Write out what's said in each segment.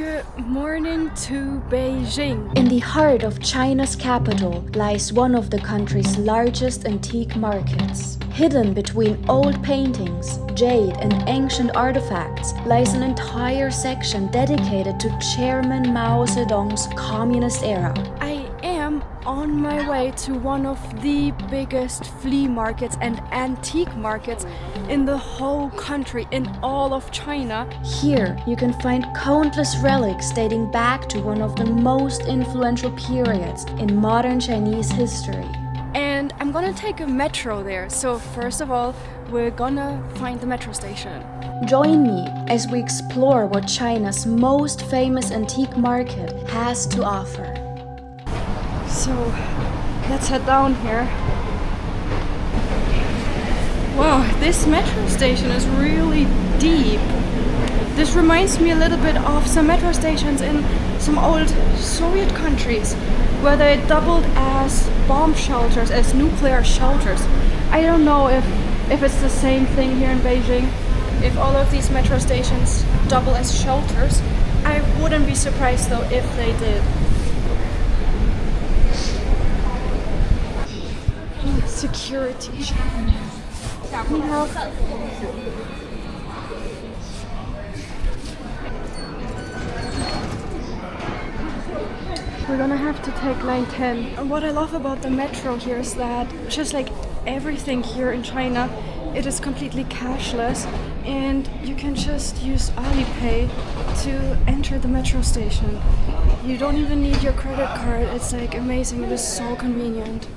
Good morning to Beijing. In the heart of China's capital lies one of the country's largest antique markets. Hidden between old paintings, jade, and ancient artifacts lies an entire section dedicated to Chairman Mao Zedong's communist era. I am on my way to one of the biggest flea markets and antique markets in the whole country, in all of China. Here, you can find countless relics dating back to one of the most influential periods in modern Chinese history. And I'm gonna take a metro there. So first of all, we're gonna find the metro station. Join me as we explore what China's most famous antique market has to offer. So let's head down here. Wow, this metro station is really deep. This reminds me a little bit of some metro stations in some old Soviet countries where they doubled as bomb shelters, as nuclear shelters. I don't know if it's the same thing here in Beijing, if all of these metro stations double as shelters. I wouldn't be surprised though if they did. Security. We're gonna have to take line 10. And what I love about the metro here is that just like everything here in China, it is completely cashless and you can just use Alipay to enter the metro station. You don't even need your credit card. It's like amazing. It is so convenient.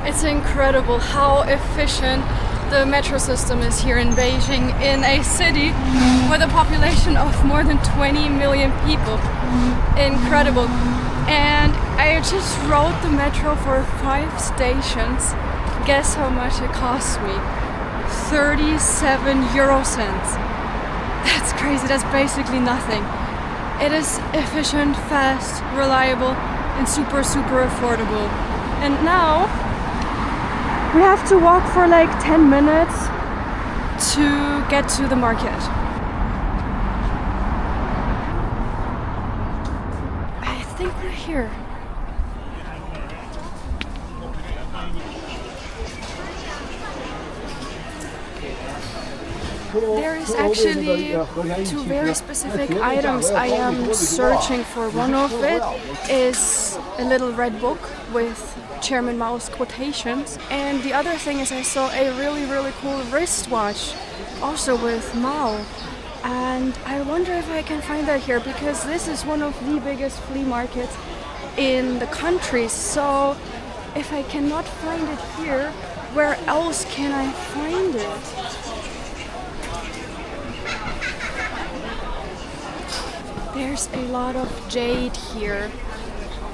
It's incredible how efficient the metro system is here in Beijing, in a city with a population of more than 20 million people. Incredible. And I just rode the metro for 5 stations. Guess how much it cost me? 37 euro cents. That's crazy, that's basically nothing. It is efficient, fast, reliable, and super affordable. And now we have to walk for like 10 minutes to get to the market. I think we're here. There is actually 2 very specific items I am searching for. One of it is a little red book with Chairman Mao's quotations, and the other thing is I saw a really cool wristwatch also with Mao, and I wonder if I can find that here because this is one of the biggest flea markets in the country. So if I cannot find it here, where else can I find it? There's a lot of jade here.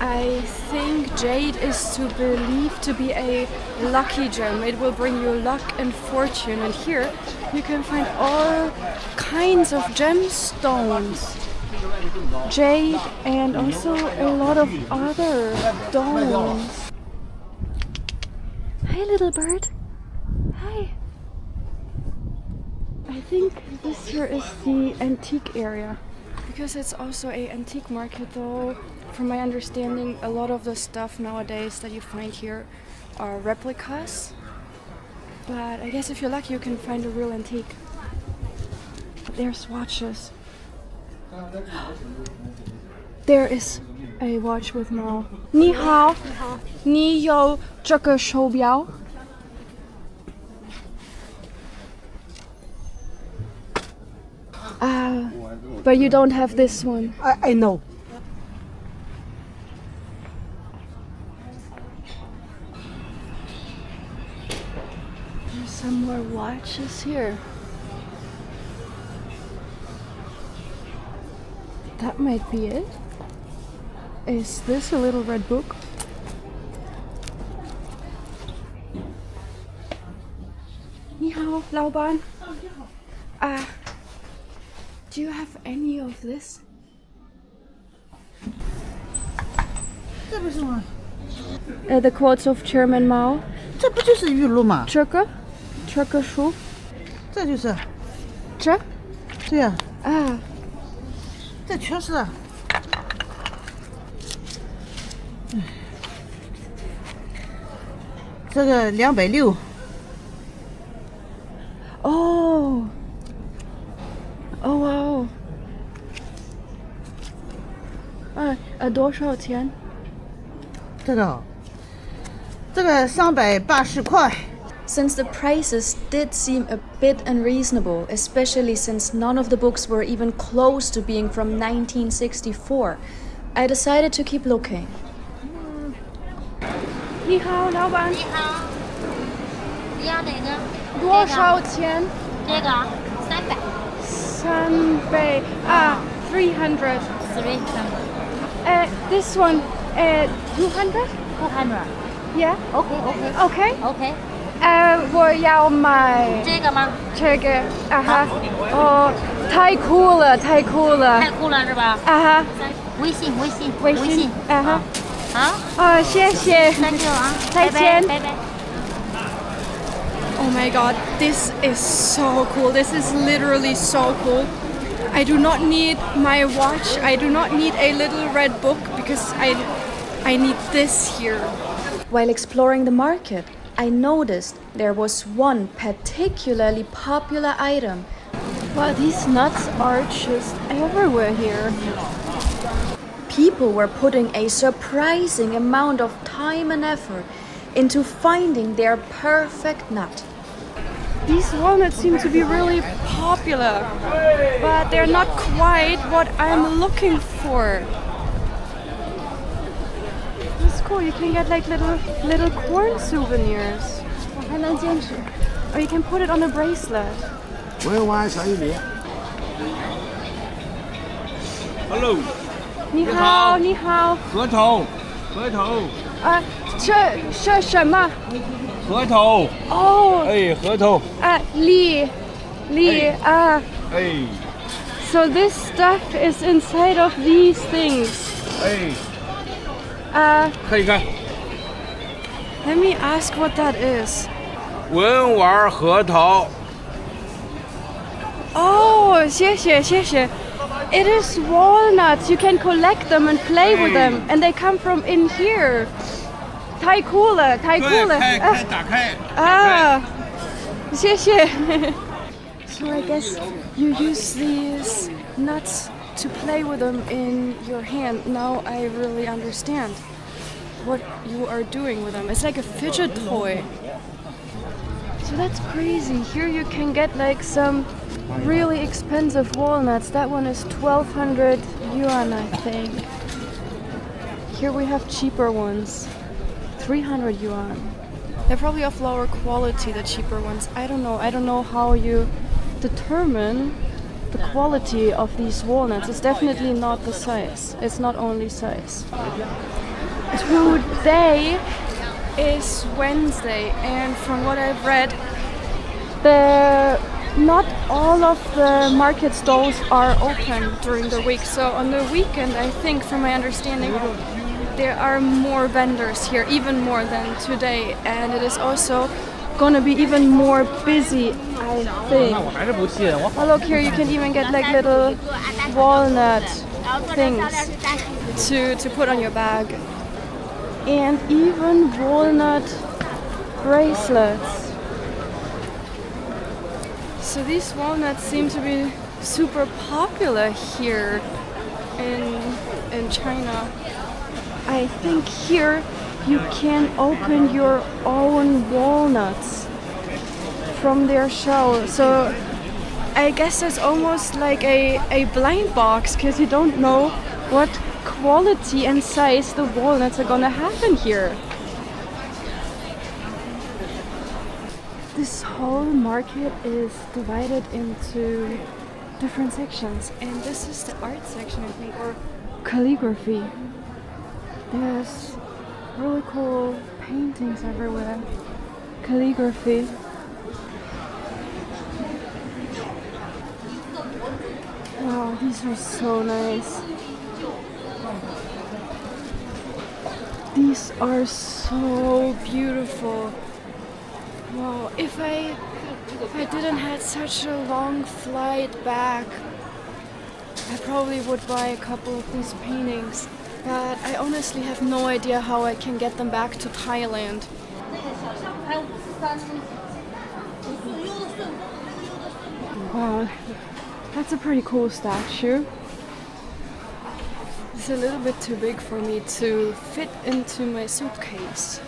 I think jade is believed to be a lucky gem. It will bring you luck and fortune. And here you can find all kinds of gemstones. Jade and also a lot of other stones. Hi, little bird. Hi. I think this here is the antique area. Because it's also an antique market though, from my understanding, a lot of the stuff nowadays that you find here are replicas. But I guess if you're lucky you can find a real antique. There's watches. There is a watch with Mao. 你好，你有这个手表？ But you don't have this one. I know. There's some more watches here. That might be it. Is this a little red book? hao, 老板. Do you have any of this? 这不是吗？ The quotes of Chairman Mao. 这不就是玉露吗？这个书，这就是，这对呀、啊，这全是。这个260。哦，哦哇哦，多少钱？这个380块。 Since the prices did seem a bit unreasonable, especially since none of the books were even close to being from 1964, I decided to keep looking. 你好，老板。你好，你要哪个？多少钱？这个300。 300 300. 300。This one 200. 200。 Yeah. OK。 Okay. 我要买这个吗？这个哦，太酷了，太酷了是吧？微信。好，谢谢。 Thank you 啊，再见。拜拜。 Oh my god, this is so cool. This is literally so cool. I do not need my watch. I do not need a little red book because I need this here. While exploring the market, I noticed there was one particularly popular item. Wow, these nuts are just everywhere here. People were putting a surprising amount of time and effort into finding their perfect nut. These walnuts seem to be really popular, but they're not quite what I'm looking for. It's cool. You can get like little corn souvenirs. Or you can put it on a bracelet. Hello. 你好，你好。核桃。这什么？核桃。哦。哎，核桃。梨。哎。 So this stuff is inside of these things. 哎。看一看。 Let me ask what that is. 文玩核桃。 Oh, 谢谢。It is walnuts. You can collect them and play with them, and they come from in here. 太酷了。打开。谢谢。So I guess you use these nuts to play with them in your hand. Now I really understand what you are doing with them. It's like a fidget toy. So that's crazy. Here you can get like some really expensive walnuts. That one is 1200 yuan, I think. Here we have cheaper ones, 300 yuan. They're probably of lower quality, the cheaper ones. I don't know how you determine the quality of these walnuts. It's definitely not the size. It's not only size. Today is Wednesday, and from what I've read, not all of the market stalls are open during the week. So on the weekend, I think, from my understanding, there are more vendors here, even more than today, and it is also gonna be even more busy, I think. Oh, look here, you can even get like little walnut things to put on your bag, and even walnut bracelets. So these walnuts seem to be super popular here in China. I think here you can open your own walnuts from their shell. So I guess it's almost like a blind box, because you don't know what quality and size the walnuts are gonna have in here. This whole market is divided into different sections, and this is the art section, I think, or calligraphy. There's really cool paintings everywhere. Calligraphy. Wow, these are so nice. These are so beautiful. Wow, if I didn't have such a long flight back, I probably would buy a couple of these paintings. But I honestly have no idea how I can get them back to Thailand. Wow, that's a pretty cool statue. It's a little bit too big for me to fit into my suitcase.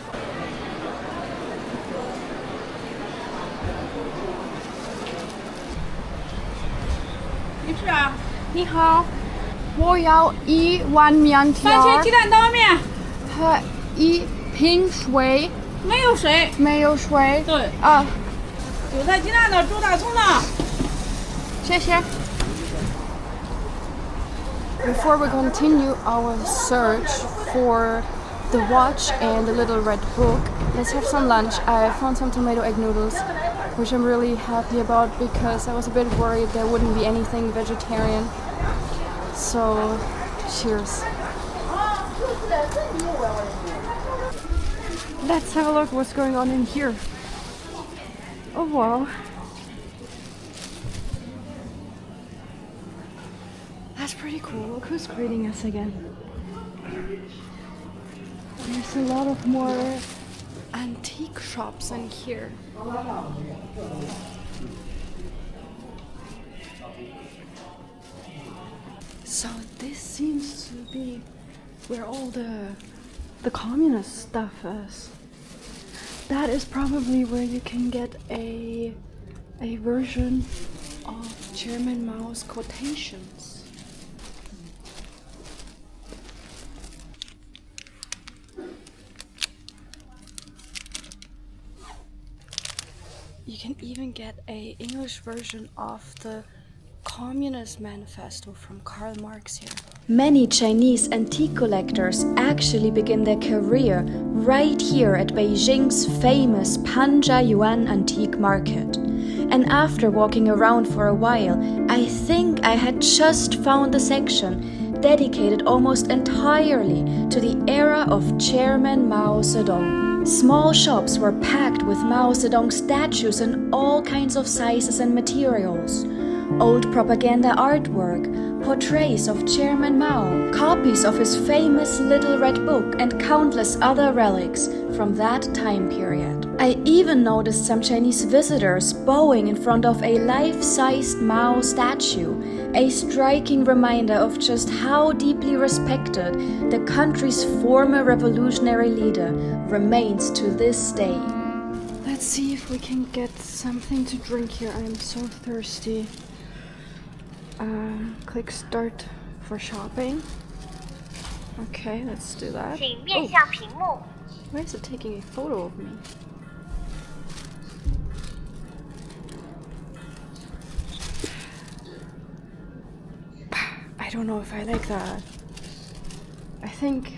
你好，我要一碗面条。番茄鸡蛋刀面，和一瓶水。没有水。没有水。对。啊，韭菜鸡蛋的，猪大葱的。谢谢。Before we continue our search for the watch and the little red book, let's have some lunch. I found some tomato egg noodles, which I'm really happy about because I was a bit worried there wouldn't be anything vegetarian. So, cheers. Let's have a look what's going on in here. Oh wow. That's pretty cool. Look who's greeting us again. There's a lot of more antique shops in here. So this seems to be where all the communist stuff is. That is probably where you can get a version of Chairman Mao's quotations. You can even get an English version of the Communist Manifesto from Karl Marx here. Many Chinese antique collectors actually begin their career right here at Beijing's famous Panjiayuan Antique Market. And after walking around for a while, I think I had just found the section dedicated almost entirely to the era of Chairman Mao Zedong. Small shops were packed with Mao Zedong statues in all kinds of sizes and materials. Old propaganda artwork, portraits of Chairman Mao, copies of his famous Little Red Book, and countless other relics from that time period. I even noticed some Chinese visitors bowing in front of a life-sized Mao statue, a striking reminder of just how deeply respected the country's former revolutionary leader remains to this day. Let's see if we can get something to drink here. I am so thirsty. Click start for shopping. Okay, let's do that. Oh. Why is it taking a photo of me? I don't know if I like that. I think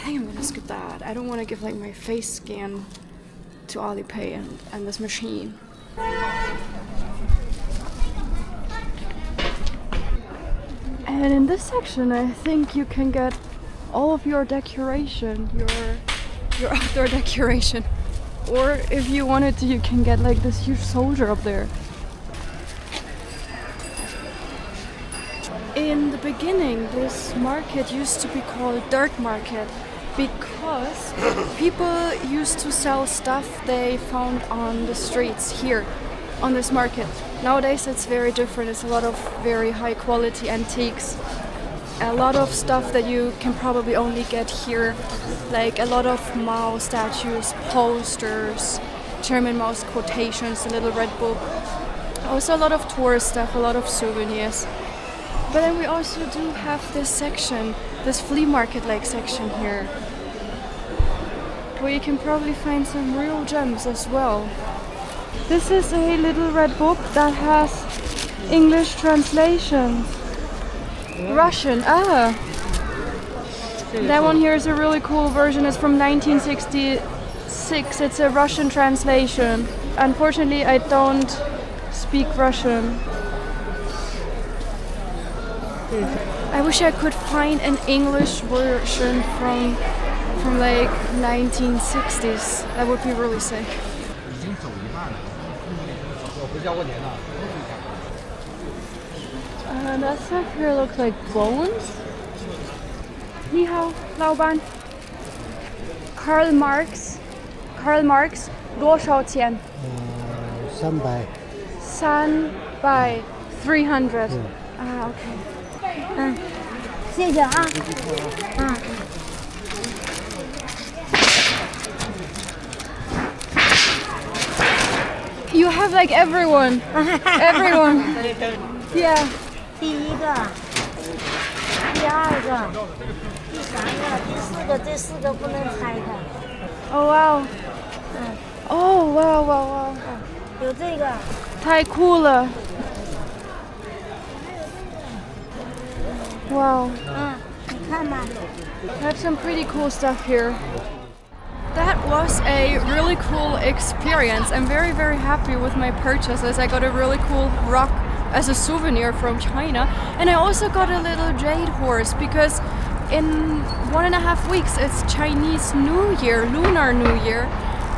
I'm gonna skip that. I don't want to give like my face scan to Alipay and this machine. And in this section, I think you can get all of your decoration, your outdoor decoration. Or if you wanted to, you can get like this huge soldier up there. In the beginning, this market used to be called Dirt Market because people used to sell stuff they found on the streets here on this market. Nowadays it's very different. It's a lot of very high quality antiques. A lot of stuff that you can probably only get here, like a lot of Mao statues, posters, Chairman Mao's quotations, the Little Red Book. Also a lot of tourist stuff, a lot of souvenirs. But then we also do have this section, this flea market-like section here, where you can probably find some real gems as well. This is a Little Red Book that has English translations. Russian, That one here is a really cool version. It's from 1966. It's a Russian translation. Unfortunately, I don't speak Russian. I wish I could find an English version from like 1960s. That would be really sick. That stuff here looks like bones. 你好，老板。Karl Marx 多少钱300。300 300。啊 ，OK。谢谢啊。You have like everyone. Everyone. Yeah. 第一个，第二个，第三个，第四个，这4个不能拆开。Oh wow. Oh wow wow wow. 有这个。太酷了。Wow. 你看吧。I have some pretty cool stuff here. That was a really cool experience. I'm very, very happy with my purchases. I got a really cool rock as a souvenir from China, and I also got a little jade horse because in 1.5 weeks it's Chinese New Year, Lunar New Year,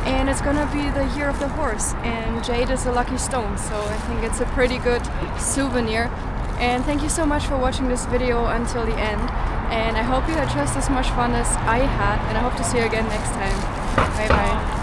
and it's gonna be the year of the horse, and jade is a lucky stone, so I think it's a pretty good souvenir. And thank you so much for watching this video until the end, and I hope you had just as much fun as I had, and I hope to see you again next time. Bye bye.